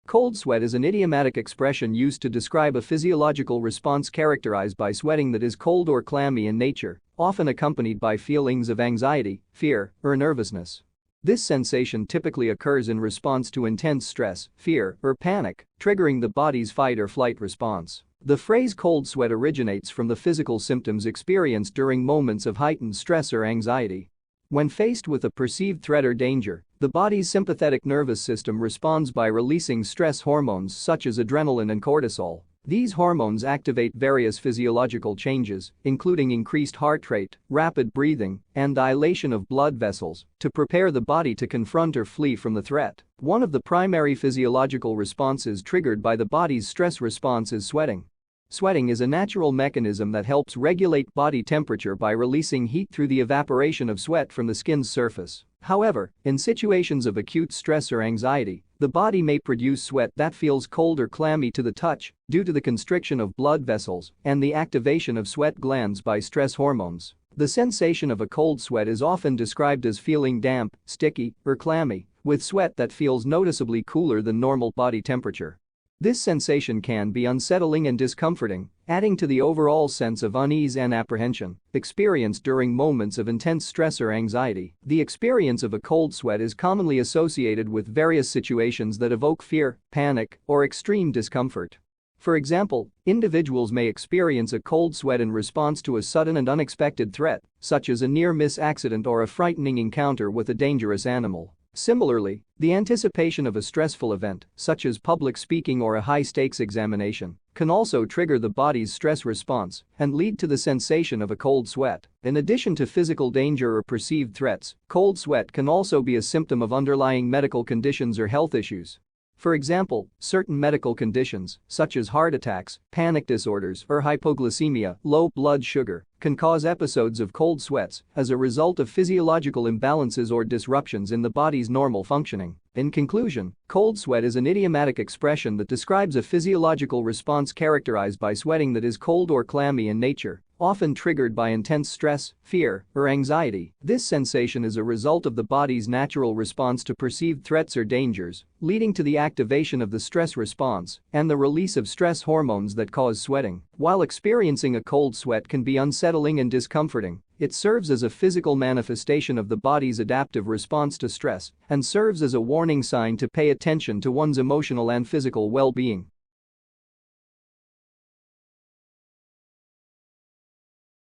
Cold sweat is an idiomatic expression used to describe a physiological response characterized by sweating that is cold or clammy in nature, often accompanied by feelings of anxiety, fear, or nervousness. This sensation typically occurs in response to intense stress, fear, or panic, triggering the body's fight or flight response. The phrase cold sweat originates from the physical symptoms experienced during moments of heightened stress or anxiety. When faced with a perceived threat or danger, the body's sympathetic nervous system responds by releasing stress hormones such as adrenaline and cortisol. These hormones activate various physiological changes, including increased heart rate, rapid breathing, and dilation of blood vessels, to prepare the body to confront or flee from the threat. One of the primary physiological responses triggered by the body's stress response is sweating. Sweating is a natural mechanism that helps regulate body temperature by releasing heat through the evaporation of sweat from the skin's surface. However, in situations of acute stress or anxiety, the body may produce sweat that feels cold or clammy to the touch due to the constriction of blood vessels and the activation of sweat glands by stress hormones. The sensation of a cold sweat is often described as feeling damp, sticky, or clammy, with sweat that feels noticeably cooler than normal body temperature. This sensation can be unsettling and discomforting, adding to the overall sense of unease and apprehension experienced during moments of intense stress or anxiety. The experience of a cold sweat is commonly associated with various situations that evoke fear, panic, or extreme discomfort. For example, individuals may experience a cold sweat in response to a sudden and unexpected threat, such as a near-miss accident or a frightening encounter with a dangerous animal. Similarly, the anticipation of a stressful event, such as public speaking or a high-stakes examination, can also trigger the body's stress response and lead to the sensation of a cold sweat. In addition to physical danger or perceived threats, cold sweat can also be a symptom of underlying medical conditions or health issues. For example, certain medical conditions, such as heart attacks, panic disorders, or hypoglycemia, low blood sugar, can cause episodes of cold sweats as a result of physiological imbalances or disruptions in the body's normal functioning. In conclusion, cold sweat is an idiomatic expression that describes a physiological response characterized by sweating that is cold or clammy in nature, often triggered by intense stress, fear, or anxiety. This sensation is a result of the body's natural response to perceived threats or dangers, leading to the activation of the stress response and the release of stress hormones that cause sweating. While experiencing a cold sweat can be unsettling and discomforting, it serves as a physical manifestation of the body's adaptive response to stress and serves as a warning sign to pay attention to one's emotional and physical well-being.